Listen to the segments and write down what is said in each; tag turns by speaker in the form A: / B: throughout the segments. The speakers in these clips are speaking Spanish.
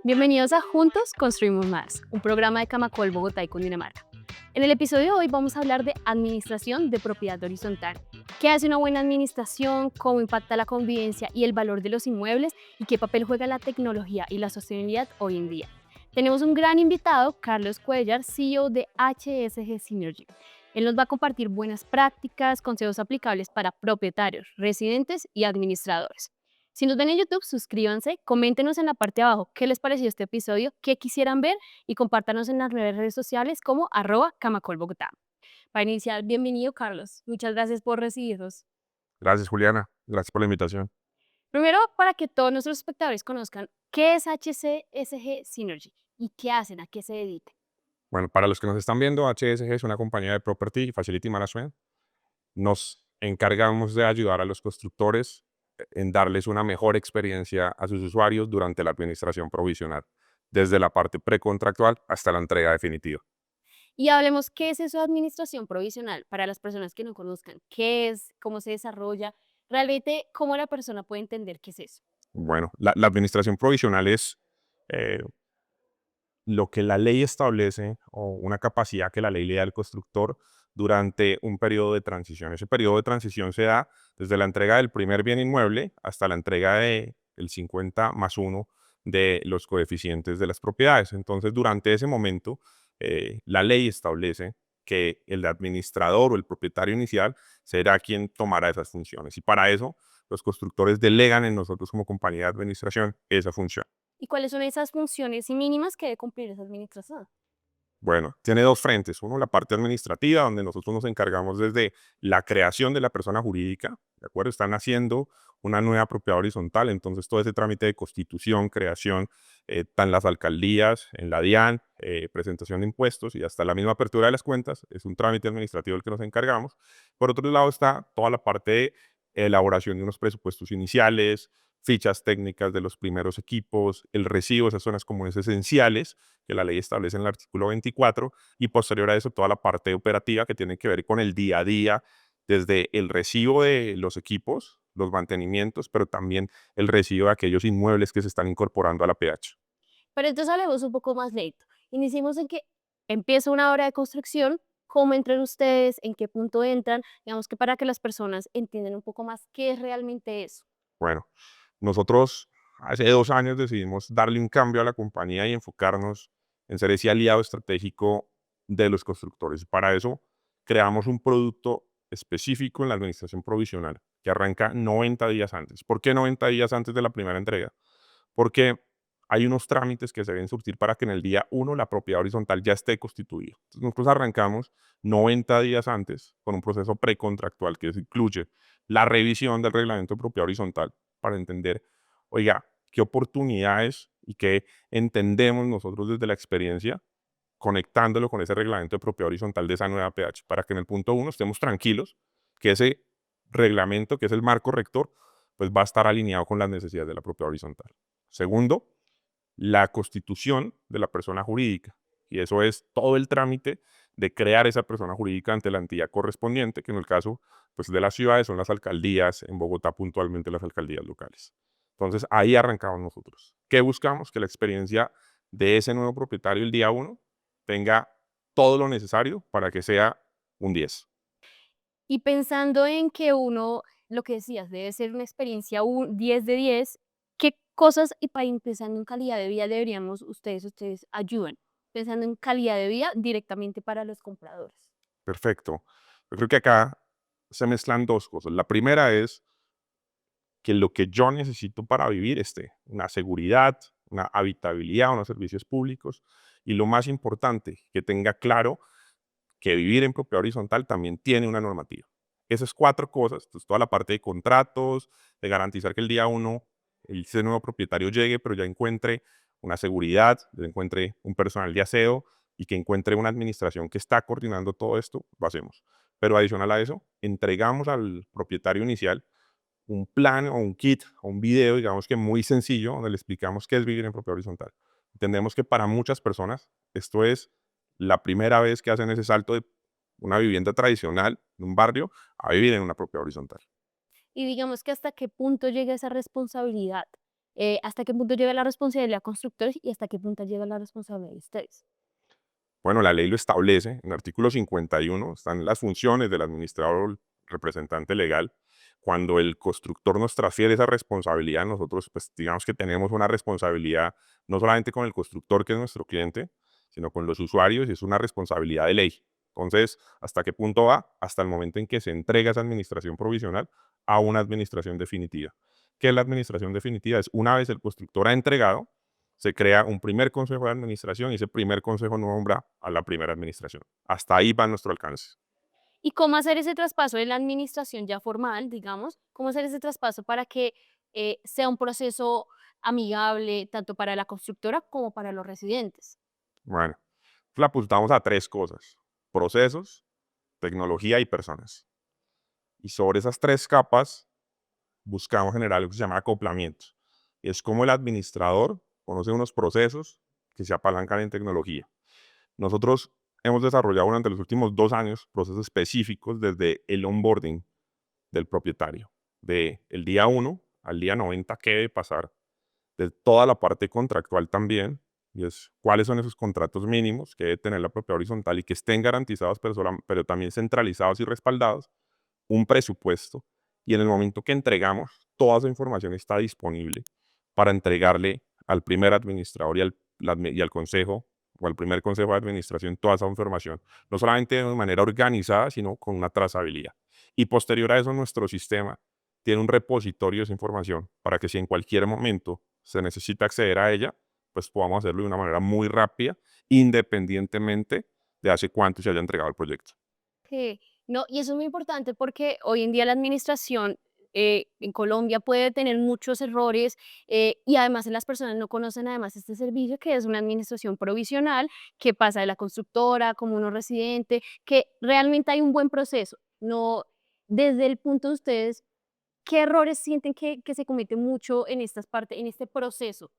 A: Bienvenidos a Juntos Construimos Más, un programa de Camacol, Bogotá y Cundinamarca. En el episodio de hoy vamos a hablar de administración de propiedad horizontal. ¿Qué hace una buena administración? ¿Cómo impacta la convivencia y el valor de los inmuebles? ¿Y qué papel juega la tecnología y la sostenibilidad hoy en día? Tenemos un gran invitado, Carlos Cuellar, CEO de HSG Synergy. Él nos va a compartir buenas prácticas, consejos aplicables para propietarios, residentes y administradores. Si nos ven en YouTube, suscríbanse, coméntenos en la parte de abajo qué les pareció este episodio, qué quisieran ver y compártanos en las redes sociales como @camacolbogotá. Para iniciar, bienvenido Carlos. Muchas gracias por recibirnos.
B: Gracias, Juliana. Gracias por la invitación.
A: Primero, para que todos nuestros espectadores conozcan qué es HCSG Synergy y qué hacen, a qué se dedican.
B: Bueno, para los que nos están viendo, HSG es una compañía de Property y Facility Management. Nos encargamos de ayudar a los constructores en darles una mejor experiencia a sus usuarios durante la administración provisional, desde la parte precontractual hasta la entrega definitiva.
A: Y hablemos qué es eso de administración provisional para las personas que no conozcan. ¿Qué es? ¿Cómo se desarrolla? Realmente, ¿cómo la persona puede entender qué es eso?
B: Bueno, la administración provisional es eh, lo que la ley establece o una capacidad que la ley le da al constructor durante un periodo de transición. Ese periodo de transición se da desde la entrega del primer bien inmueble hasta la entrega del 50+1 de los coeficientes de las propiedades. Entonces, durante ese momento, la ley establece que el administrador o el propietario inicial será quien tomará esas funciones. Y para eso, los constructores delegan en nosotros como compañía de administración esa función.
A: ¿Y cuáles son esas funciones y mínimas que debe cumplir esa administración?
B: Bueno, tiene dos frentes. Uno, la parte administrativa, donde nosotros nos encargamos desde la creación de la persona jurídica, ¿de acuerdo? Están haciendo una nueva propiedad horizontal, entonces todo ese trámite de constitución, creación, tan las alcaldías, en la DIAN, presentación de impuestos y hasta la misma apertura de las cuentas, es un trámite administrativo del que nos encargamos. Por otro lado está toda la parte de elaboración de unos presupuestos iniciales, fichas técnicas de los primeros equipos, el recibo, esas zonas comunes esenciales que la ley establece en el artículo 24, y posterior a eso toda la parte operativa que tiene que ver con el día a día, desde el recibo de los equipos, los mantenimientos, pero también el recibo de aquellos inmuebles que se están incorporando a la PH.
A: Pero entonces hablemos un poco más lento. Iniciemos en que empieza una obra de construcción, cómo entran ustedes, en qué punto entran, digamos que para que las personas entiendan un poco más qué es realmente eso.
B: Bueno, nosotros hace 2 años decidimos darle un cambio a la compañía y enfocarnos en ser ese aliado estratégico de los constructores. Para eso creamos un producto específico en la administración provisional que arranca 90 días antes. ¿Por qué 90 días antes de la primera entrega? Porque hay unos trámites que se deben surtir para que en el día 1 la propiedad horizontal ya esté constituida. Entonces nosotros arrancamos 90 días antes con un proceso precontractual que incluye la revisión del reglamento de propiedad horizontal para entender, oiga, qué oportunidades y qué entendemos nosotros desde la experiencia conectándolo con ese reglamento de propiedad horizontal de esa nueva PH, para que en el punto 1 estemos tranquilos que ese reglamento, que es el marco rector, pues va a estar alineado con las necesidades de la propiedad horizontal. Segundo, la constitución de la persona jurídica. Y eso es todo el trámite de crear esa persona jurídica ante la entidad correspondiente, que en el caso pues, de las ciudades son las alcaldías, en Bogotá puntualmente las alcaldías locales. Entonces ahí arrancamos nosotros. ¿Qué buscamos? Que la experiencia de ese nuevo propietario el día 1 tenga todo lo necesario para que sea un 10.
A: Y pensando en que uno, lo que decías, debe ser una experiencia 10 de 10, ¿qué cosas y para ir pensando en calidad de vida deberíamos ustedes ayudan? Pensando en calidad de vida directamente para los compradores.
B: Perfecto. Yo creo que acá se mezclan dos cosas. La primera es que lo que yo necesito para vivir esté, una seguridad, una habitabilidad, unos servicios públicos, y lo más importante, que tenga claro que vivir en propiedad horizontal también tiene una normativa. Esas cuatro cosas, pues toda la parte de contratos, de garantizar que el día 1 ese nuevo propietario llegue, pero ya encuentre una seguridad, ya encuentre un personal de aseo y que encuentre una administración que está coordinando todo esto, lo hacemos. Pero adicional a eso, entregamos al propietario inicial un plan o un kit o un video, digamos que muy sencillo, donde le explicamos qué es vivir en propiedad horizontal. Entendemos que para muchas personas esto es la primera vez que hacen ese salto de una vivienda tradicional de un barrio a vivir en una propiedad horizontal.
A: Y digamos que hasta qué punto llega esa responsabilidad, hasta qué punto llega la responsabilidad de constructores y hasta qué punto llega la responsabilidad de ustedes.
B: Bueno, la ley lo establece, en el artículo 51 están las funciones del administrador representante legal. Cuando el constructor nos transfiere esa responsabilidad, nosotros pues digamos que tenemos una responsabilidad no solamente con el constructor, que es nuestro cliente, sino con los usuarios, y es una responsabilidad de ley. Entonces, ¿hasta qué punto va? Hasta el momento en que se entrega esa administración provisional a una administración definitiva. ¿Qué es la administración definitiva? Es una vez el constructor ha entregado, se crea un primer consejo de administración y ese primer consejo nombra a la primera administración. Hasta ahí va nuestro alcance.
A: ¿Y cómo hacer ese traspaso de la administración ya formal, digamos? ¿Cómo hacer ese traspaso para que sea un proceso amigable tanto para la constructora como para los residentes?
B: Bueno, le apuntamos a tres cosas: procesos, tecnología y personas. Y sobre esas tres capas buscamos generar algo que se llama acoplamiento. Y es como el administrador conoce unos procesos que se apalancan en tecnología. Nosotros hemos desarrollado durante los últimos 2 años procesos específicos desde el onboarding del propietario, de el día 1 al día 90, qué debe pasar, de toda la parte contractual también, y es cuáles son esos contratos mínimos que debe tener la propiedad horizontal y que estén garantizados, pero también centralizados y respaldados, un presupuesto, y en el momento que entregamos, toda esa información está disponible para entregarle al primer administrador y al consejo o al primer consejo de administración toda esa información, no solamente de manera organizada, sino con una trazabilidad. Y posterior a eso, nuestro sistema tiene un repositorio de esa información para que si en cualquier momento se necesita acceder a ella, pues podamos hacerlo de una manera muy rápida, independientemente de hace cuánto se haya entregado el proyecto.
A: Que no, y eso es muy importante porque hoy en día la administración en Colombia puede tener muchos errores y además las personas no conocen además este servicio que es una administración provisional que pasa de la constructora como uno residente, que realmente hay un buen proceso. No, desde el punto de ustedes, ¿qué errores sienten que se cometen mucho en estas partes, en este proceso?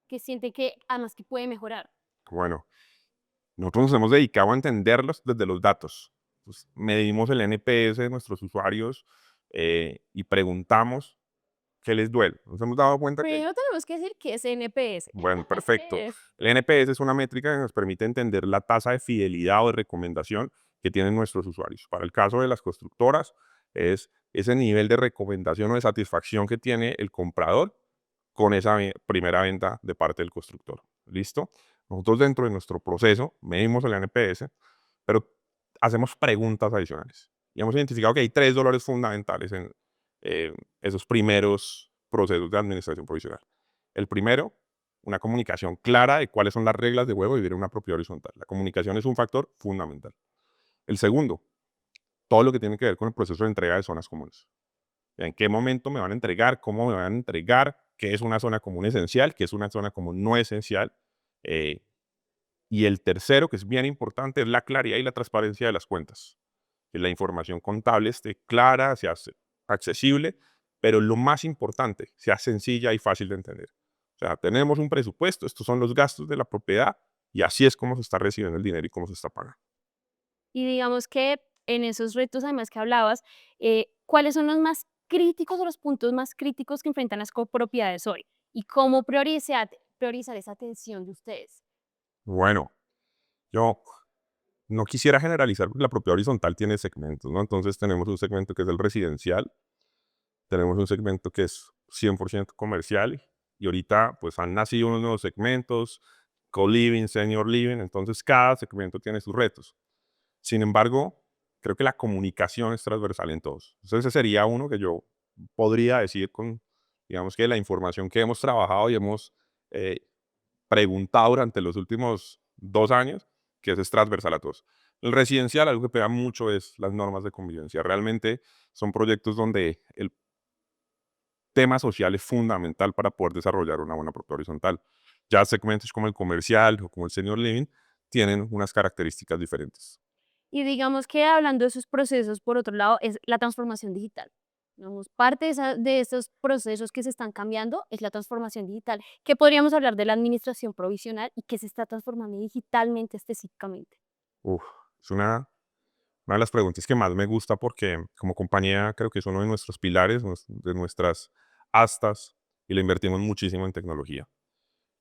A: Que sienten que además que puede mejorar.
B: Bueno, nosotros nos hemos dedicado a entenderlos desde los datos. Pues, medimos el NPS de nuestros usuarios y preguntamos qué les duele. Nos hemos dado cuenta que,
A: Primero tenemos que decir que es NPS.
B: bueno, perfecto.
A: ¿Qué es?
B: El NPS es una métrica que nos permite entender la tasa de fidelidad o de recomendación que tienen nuestros usuarios. Para el caso de las constructoras, es ese nivel de recomendación o de satisfacción que tiene el comprador con esa primera venta de parte del constructor. ¿Listo? Nosotros dentro de nuestro proceso medimos el NPS, pero hacemos preguntas adicionales. Y hemos identificado que hay tres dolores fundamentales en esos primeros procesos de administración provisional. El primero, una comunicación clara de cuáles son las reglas de juego de vivir en una propiedad horizontal. La comunicación es un factor fundamental. El segundo, todo lo que tiene que ver con el proceso de entrega de zonas comunes. En qué momento me van a entregar, cómo me van a entregar, qué es una zona común esencial, qué es una zona común no esencial. eh, y el tercero, que es bien importante, es la claridad y la transparencia de las cuentas. Que la información contable esté clara, sea accesible, pero lo más importante, sea sencilla y fácil de entender. O sea, tenemos un presupuesto, estos son los gastos de la propiedad y así es como se está recibiendo el dinero y cómo se está pagando.
A: Y digamos que en esos retos, además que hablabas, ¿cuáles son los más críticos o los puntos más críticos que enfrentan las copropiedades hoy? ¿Y cómo priorizar esa atención de ustedes?
B: Bueno, yo no quisiera generalizar porque la propiedad horizontal tiene segmentos, ¿no? Entonces tenemos un segmento que es el residencial, tenemos un segmento que es 100% comercial y ahorita pues han nacido unos nuevos segmentos, co-living, senior living, entonces cada segmento tiene sus retos. Sin embargo, creo que la comunicación es transversal en todos. Entonces ese sería uno que yo podría decir con, digamos que la información que hemos trabajado y hemos eh, preguntado durante los últimos 2 años, que ese es transversal a todos. El residencial, algo que pega mucho es las normas de convivencia. Realmente son proyectos donde el tema social es fundamental para poder desarrollar una buena propiedad horizontal. Ya segmentos como el comercial o como el senior living tienen unas características diferentes.
A: Y digamos que hablando de esos procesos, por otro lado, es la transformación digital. Digamos, parte de esos procesos que se están cambiando es la transformación digital, que podríamos hablar de la administración provisional y que se está transformando digitalmente específicamente.
B: Uf, es una Una de las preguntas que más me gusta porque como compañía creo que es uno de nuestros pilares, de nuestras astas, y le invertimos muchísimo en tecnología.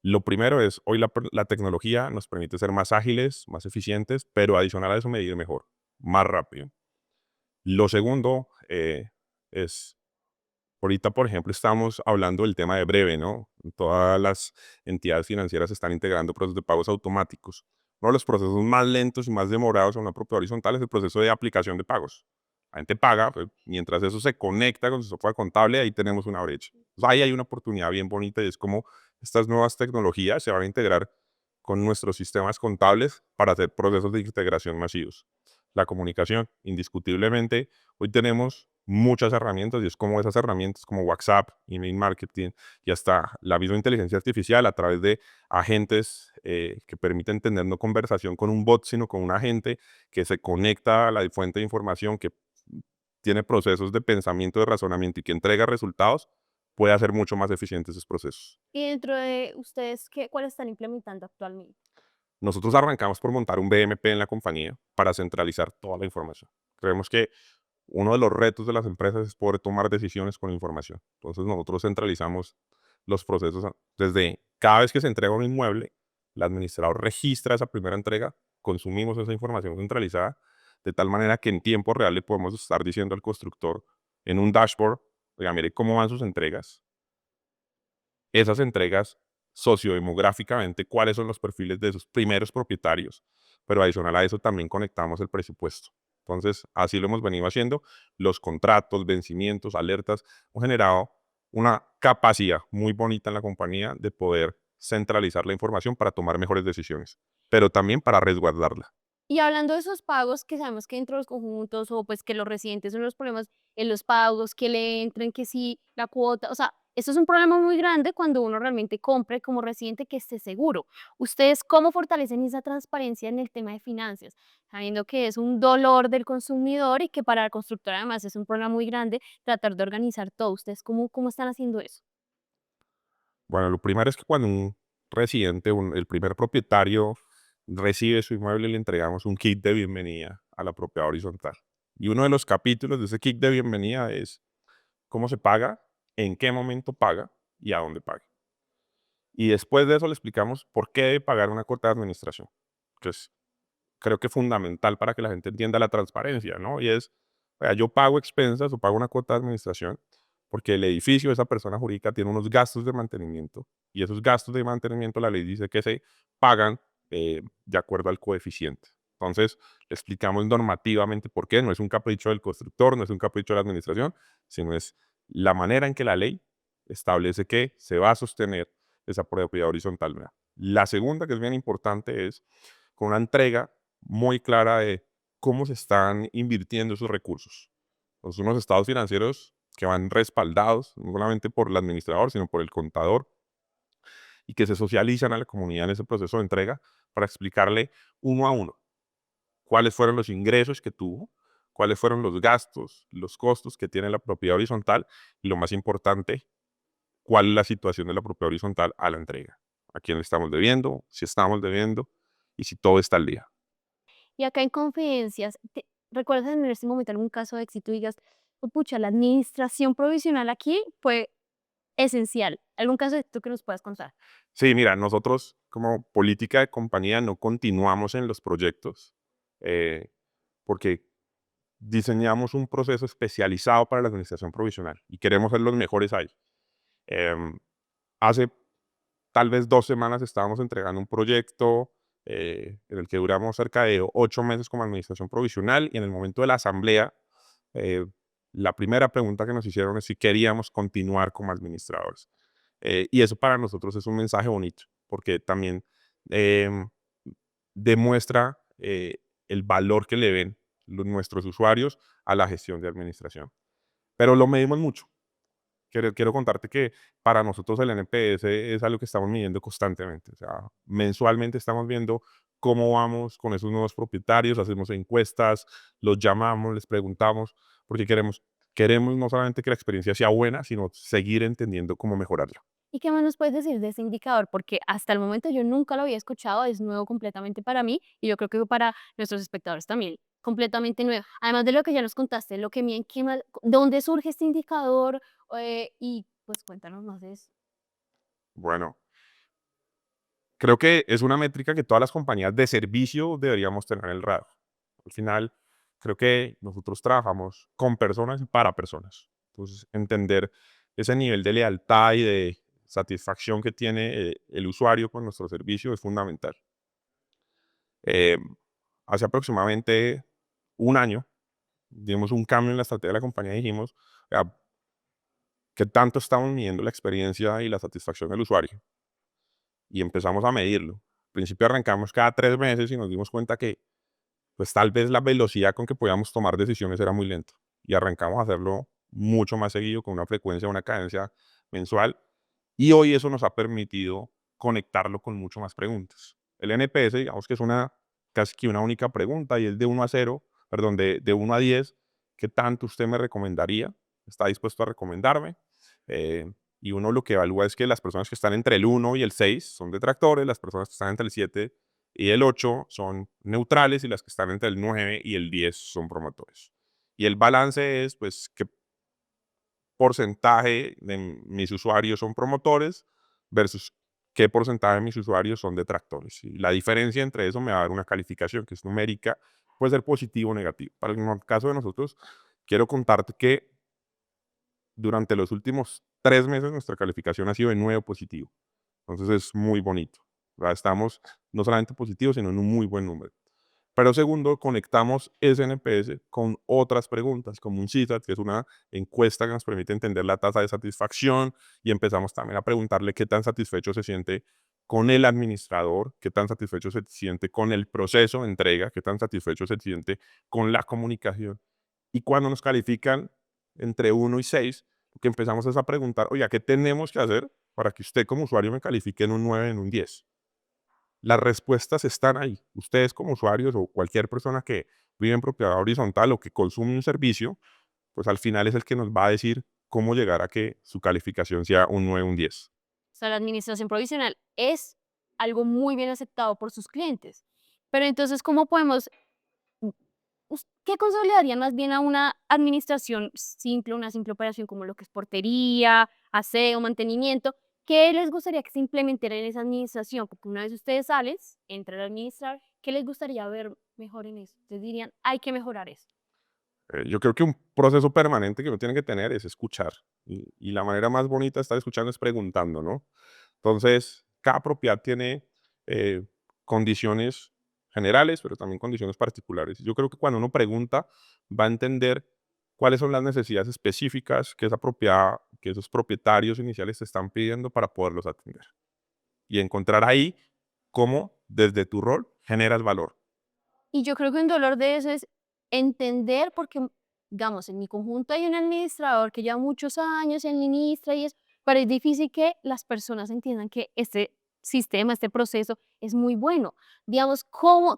B: Lo primero es, hoy la tecnología nos permite ser más ágiles, más eficientes, pero adicional a eso medir mejor, más rápido. Lo segundo es, ahorita por ejemplo estamos hablando del tema de breve, ¿no? Todas las entidades financieras están integrando procesos de pagos automáticos. Uno de los procesos más lentos y más demorados en una propiedad horizontal es el proceso de aplicación de pagos. La gente paga, pues, mientras eso se conecta con su software contable, ahí tenemos una brecha. Entonces, ahí hay una oportunidad bien bonita y es como estas nuevas tecnologías se van a integrar con nuestros sistemas contables para hacer procesos de integración masivos. La comunicación, indiscutiblemente, hoy tenemos muchas herramientas y es como esas herramientas como WhatsApp, email marketing y hasta la misma inteligencia artificial a través de agentes que permiten tener no conversación con un bot, sino con un agente que se conecta a la fuente de información, que tiene procesos de pensamiento, de razonamiento y que entrega resultados, puede hacer mucho más eficientes esos procesos.
A: Y dentro de ustedes, ¿cuál están implementando actualmente?
B: Nosotros arrancamos por montar un BMP en la compañía para centralizar toda la información. Creemos que uno de los retos de las empresas es poder tomar decisiones con información. Entonces nosotros centralizamos los procesos desde cada vez que se entrega un inmueble, el administrador registra esa primera entrega, consumimos esa información centralizada, de tal manera que en tiempo real le podemos estar diciendo al constructor en un dashboard, oiga, mire cómo van sus entregas, esas entregas sociodemográficamente, cuáles son los perfiles de esos primeros propietarios, pero adicional a eso también conectamos el presupuesto. Entonces, así lo hemos venido haciendo. Los contratos, vencimientos, alertas, hemos generado una capacidad muy bonita en la compañía de poder centralizar la información para tomar mejores decisiones, pero también para resguardarla.
A: Y hablando de esos pagos, que sabemos que dentro de los conjuntos o pues que los residentes son los problemas en los pagos, que le entren, que sí, la cuota, o sea, eso es un problema muy grande cuando uno realmente compre como residente que esté seguro. ¿Ustedes cómo fortalecen esa transparencia en el tema de finanzas? Sabiendo que es un dolor del consumidor y que para el constructor además es un problema muy grande tratar de organizar todo. ¿Ustedes cómo están haciendo eso?
B: Bueno, lo primero es que cuando un residente, el primer propietario, recibe su inmueble, le entregamos un kit de bienvenida a la propiedad horizontal. Y uno de los capítulos de ese kit de bienvenida es cómo se paga, en qué momento paga y a dónde paga. Y después de eso le explicamos por qué debe pagar una cuota de administración, que es creo que fundamental para que la gente entienda la transparencia, ¿no? Y es, o sea, yo pago expensas o pago una cuota de administración porque el edificio de esa persona jurídica tiene unos gastos de mantenimiento y esos gastos de mantenimiento la ley dice que se pagan de acuerdo al coeficiente. Entonces, le explicamos normativamente por qué, no es un capricho del constructor, no es un capricho de la administración, sino es la manera en que la ley establece que se va a sostener esa propiedad horizontal. ¿Verdad? La segunda, que es bien importante, es con una entrega muy clara de cómo se están invirtiendo esos recursos. Entonces, unos estados financieros que van respaldados no solamente por el administrador, sino por el contador, y que se socializan a la comunidad en ese proceso de entrega para explicarle uno a uno cuáles fueron los ingresos que tuvo, cuáles fueron los gastos, los costos que tiene la propiedad horizontal y lo más importante, cuál es la situación de la propiedad horizontal a la entrega. A quién le estamos debiendo, si estamos debiendo y si todo está al día.
A: Y acá en confidencias, ¿recuerdas en este momento algún caso de éxito y digas, "Oh, pucha, la administración provisional aquí fue esencial"? ¿Algún caso de éxito que nos puedas contar?
B: Sí, mira, nosotros como política de compañía no continuamos en los proyectos eh, porque diseñamos un proceso especializado para la administración provisional y queremos ser los mejores ahí. Em, Hace tal vez 2 semanas estábamos entregando un proyecto en el que duramos cerca de 8 meses como administración provisional y en el momento de la asamblea, eh, la primera pregunta que nos hicieron es si queríamos continuar como administradores. Y eso para nosotros es un mensaje bonito, porque también em, demuestra el valor que le ven nuestros usuarios a la gestión de administración. Pero lo medimos mucho. Quiero contarte que para nosotros el NPS es algo que estamos midiendo constantemente. O sea, mensualmente estamos viendo cómo vamos con esos nuevos propietarios, hacemos encuestas, los llamamos, les preguntamos, porque queremos no solamente que la experiencia sea buena, sino seguir entendiendo cómo mejorarla.
A: ¿Y qué más nos puedes decir de ese indicador? Porque hasta el momento yo nunca lo había escuchado, es nuevo completamente para mí y yo creo que para nuestros espectadores también. completamente nueva. Además de lo que ya nos contaste, lo que miden, ¿qué más? ¿Dónde surge este indicador? Y pues cuéntanos más de eso.
B: Bueno, creo que es una métrica que todas las compañías de servicio deberíamos tener en el radar. Al final, creo que nosotros trabajamos con personas y para personas. Entonces, entender ese nivel de lealtad y de satisfacción que tiene el usuario con nuestro servicio es fundamental. Eh, Hace aproximadamente un año dimos un cambio en la estrategia de la compañía y dijimos, "Vea, ¿qué tanto estamos midiendo la experiencia y la satisfacción del usuario?" Y empezamos a medirlo. Al principio arrancamos cada 3 meses y nos dimos cuenta que pues tal vez la velocidad con que podíamos tomar decisiones era muy lenta. Y arrancamos a hacerlo mucho más seguido, con una frecuencia, una cadencia mensual. Y hoy eso nos ha permitido conectarlo con mucho más preguntas. El NPS, digamos que es casi que una única pregunta y es de 1 a 0, perdón, de 1 a 10. ¿Qué tanto usted me recomendaría? ¿Está dispuesto a recomendarme? Eh, y uno lo que evalúa es que las personas que están entre el 1 y el 6 son detractores, las personas que están entre el 7 y el 8 son neutrales y las que están entre el 9 y el 10 son promotores. Y el balance es, pues, qué porcentaje de mis usuarios son promotores versus qué porcentaje de mis usuarios son detractores. Y la diferencia entre eso me va a dar una calificación que es numérica, puede ser positivo o negativo. Para el caso de nosotros, quiero contarte que durante los últimos 3 meses nuestra calificación ha sido de 9 positivo. Entonces es muy bonito. O sea, estamos no solamente positivos, sino en un muy buen número. Pero segundo, conectamos ese NPS con otras preguntas, como un CSAT, que es una encuesta que nos permite entender la tasa de satisfacción, y empezamos también a preguntarle qué tan satisfecho se siente con el administrador, qué tan satisfecho se siente con el proceso de entrega, qué tan satisfecho se siente con la comunicación. Y cuando nos califican entre 1 y 6, lo que empezamos es a preguntar, oiga, ¿qué tenemos que hacer para que usted como usuario me califique en un 9, en un 10? Las respuestas están ahí. Ustedes como usuarios o cualquier persona que vive en propiedad horizontal o que consume un servicio, pues al final es el que nos va a decir cómo llegar a que su calificación sea un 9, un 10.
A: O sea, la administración provisional es algo muy bien aceptado por sus clientes. Pero entonces, ¿cómo podemos, qué consejo le darían más bien a una administración simple, una simple operación como lo que es portería, aseo, mantenimiento? ¿Qué les gustaría que se implementara en esa administración? Porque una vez ustedes salen, entran a administrar, ¿qué les gustaría ver mejor en eso? Ustedes dirían, hay que mejorar eso.
B: Yo creo que un proceso permanente que uno tiene que tener es escuchar. Y la manera más bonita de estar escuchando es preguntando, ¿no? Entonces, cada propiedad tiene eh, condiciones generales, pero también condiciones particulares. Yo creo que cuando uno pregunta, va a entender cuáles son las necesidades específicas que esa propiedad, que esos propietarios iniciales te están pidiendo para poderlos atender. Y encontrar ahí cómo, desde tu rol, generas valor.
A: Y yo creo que un dolor de eso es entender, porque, digamos, en mi conjunto hay un administrador que lleva muchos años y administra y es, pero es difícil que las personas entiendan que este sistema, este proceso es muy bueno. Digamos,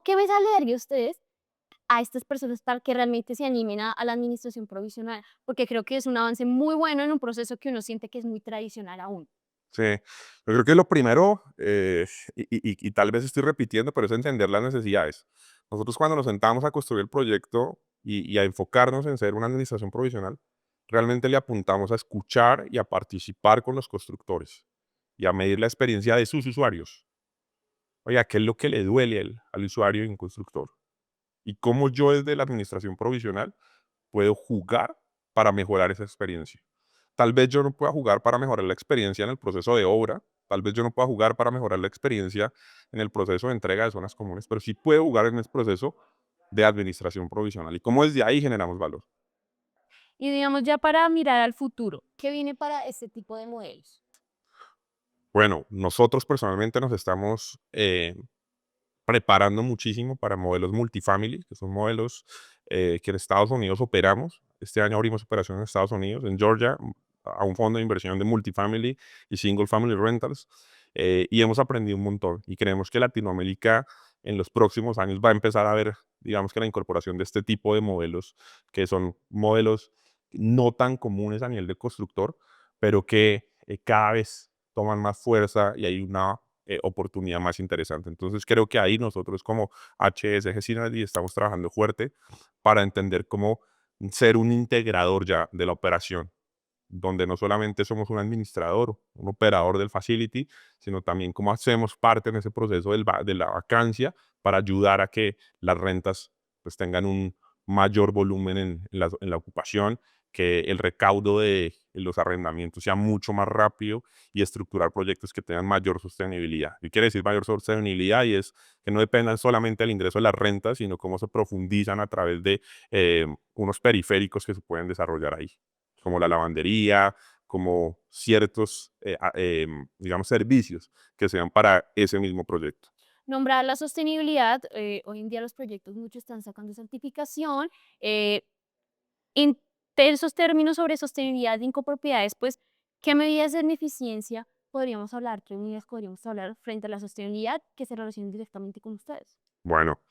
A: ¿qué mensaje le daría ustedes a estas personas para que realmente se animen a la administración provisional? Porque creo que es un avance muy bueno en un proceso que uno siente que es muy tradicional aún.
B: Sí, yo creo que lo primero, y tal vez estoy repitiendo, pero es entender las necesidades. Nosotros cuando nos sentamos a construir el proyecto y a enfocarnos en ser una administración provisional, realmente le apuntamos a escuchar y a participar con los constructores y a medir la experiencia de sus usuarios. Oiga, ¿qué es lo que le duele al usuario y un constructor? Y cómo yo desde la administración provisional puedo jugar para mejorar esa experiencia. Tal vez yo no pueda jugar para mejorar la experiencia en el proceso de obra, tal vez yo no pueda jugar para mejorar la experiencia en el proceso de entrega de zonas comunes, pero sí puedo jugar en el proceso de administración provisional y cómo desde ahí generamos valor.
A: Y digamos, ya para mirar al futuro, ¿qué viene para este tipo de modelos?
B: Bueno, nosotros personalmente nos estamos preparando muchísimo para modelos multifamily, que son modelos que en Estados Unidos operamos. Este año abrimos operación en Estados Unidos, en Georgia, a un fondo de inversión de multifamily y single family rentals. Y hemos aprendido un montón. Y creemos que Latinoamérica en los próximos años va a empezar a ver, digamos que la incorporación de este tipo de modelos, que son modelos no tan comunes a nivel de constructor, pero que cada vez toman más fuerza y hay una oportunidad más interesante. Entonces creo que ahí nosotros como HSG Synergy estamos trabajando fuerte para entender cómo ser un integrador ya de la operación, donde no solamente somos un administrador, un operador del facility, sino también cómo hacemos parte en ese proceso de la vacancia para ayudar a que las rentas pues, tengan un mayor volumen en la ocupación, que el recaudo de los arrendamientos sea mucho más rápido y estructurar proyectos que tengan mayor sostenibilidad. ¿Qué quiere decir mayor sostenibilidad? Y es que no dependan solamente del ingreso de las rentas, sino cómo se profundizan a través de unos periféricos que se pueden desarrollar ahí, como la lavandería, como ciertos, digamos, servicios que sean para ese mismo proyecto.
A: Nombrar la sostenibilidad, hoy en día los proyectos muchos están sacando certificación. En esos términos sobre sostenibilidad de incopropiedades, pues, ¿qué medidas en eficiencia podríamos hablar? ¿Qué medidas podríamos hablar frente a la sostenibilidad que se relacionan directamente con ustedes?
B: Bueno,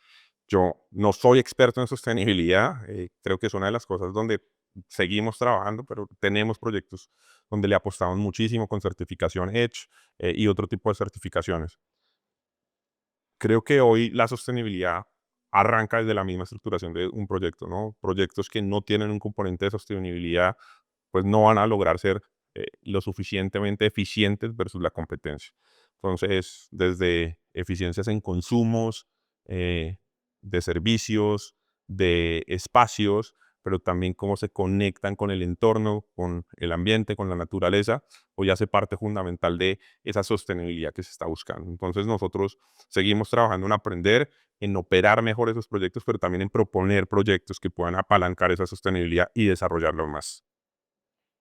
B: yo no soy experto en sostenibilidad, creo que es una de las cosas donde seguimos trabajando, pero tenemos proyectos donde le apostamos muchísimo con certificación Edge y otro tipo de certificaciones. Creo que hoy la sostenibilidad arranca desde la misma estructuración de un proyecto, ¿no? Proyectos que no tienen un componente de sostenibilidad, pues no van a lograr ser lo suficientemente eficientes versus la competencia. Entonces, desde eficiencias en consumos, eh, de servicios, de espacios, pero también cómo se conectan con el entorno, con el ambiente, con la naturaleza, hoy hace parte fundamental de esa sostenibilidad que se está buscando. Entonces, nosotros seguimos trabajando en aprender, en operar mejor esos proyectos, pero también en proponer proyectos que puedan apalancar esa sostenibilidad y desarrollarlo más.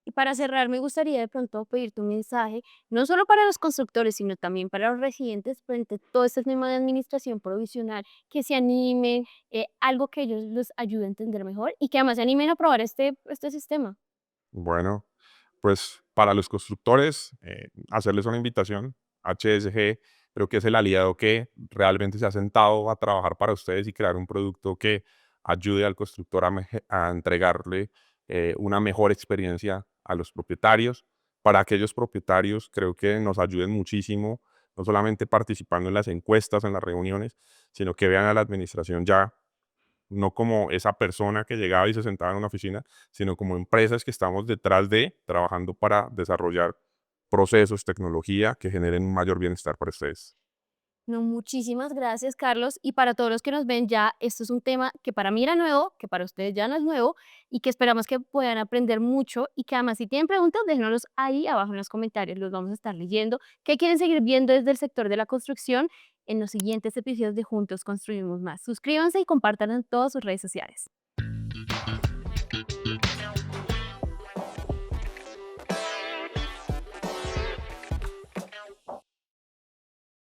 A: Y para cerrar, me gustaría de pronto pedirte un mensaje, no solo para los constructores, sino también para los residentes frente a todo este tema de administración provisional, que se animen, algo que ellos los ayude a entender mejor y que además se animen a probar este sistema.
B: Bueno, pues para los constructores, hacerles una invitación. HSG creo que es el aliado que realmente se ha sentado a trabajar para ustedes y crear un producto que ayude al constructor a entregarle una mejor experiencia a los propietarios. Para aquellos propietarios, creo que nos ayuden muchísimo, no solamente participando en las encuestas, en las reuniones, sino que vean a la administración ya no como esa persona que llegaba y se sentaba en una oficina, sino como empresas que estamos detrás de, trabajando para desarrollar procesos, tecnología que generen un mayor bienestar para ustedes.
A: No, muchísimas gracias, Carlos. Y para todos los que nos ven ya, esto es un tema que para mí era nuevo, que para ustedes ya no es nuevo y que esperamos que puedan aprender mucho y que además si tienen preguntas, déjenoslos ahí abajo en los comentarios, los vamos a estar leyendo. ¿Qué quieren seguir viendo desde el sector de la construcción? En los siguientes episodios de Juntos Construimos Más. Suscríbanse y compartan en todas sus redes sociales.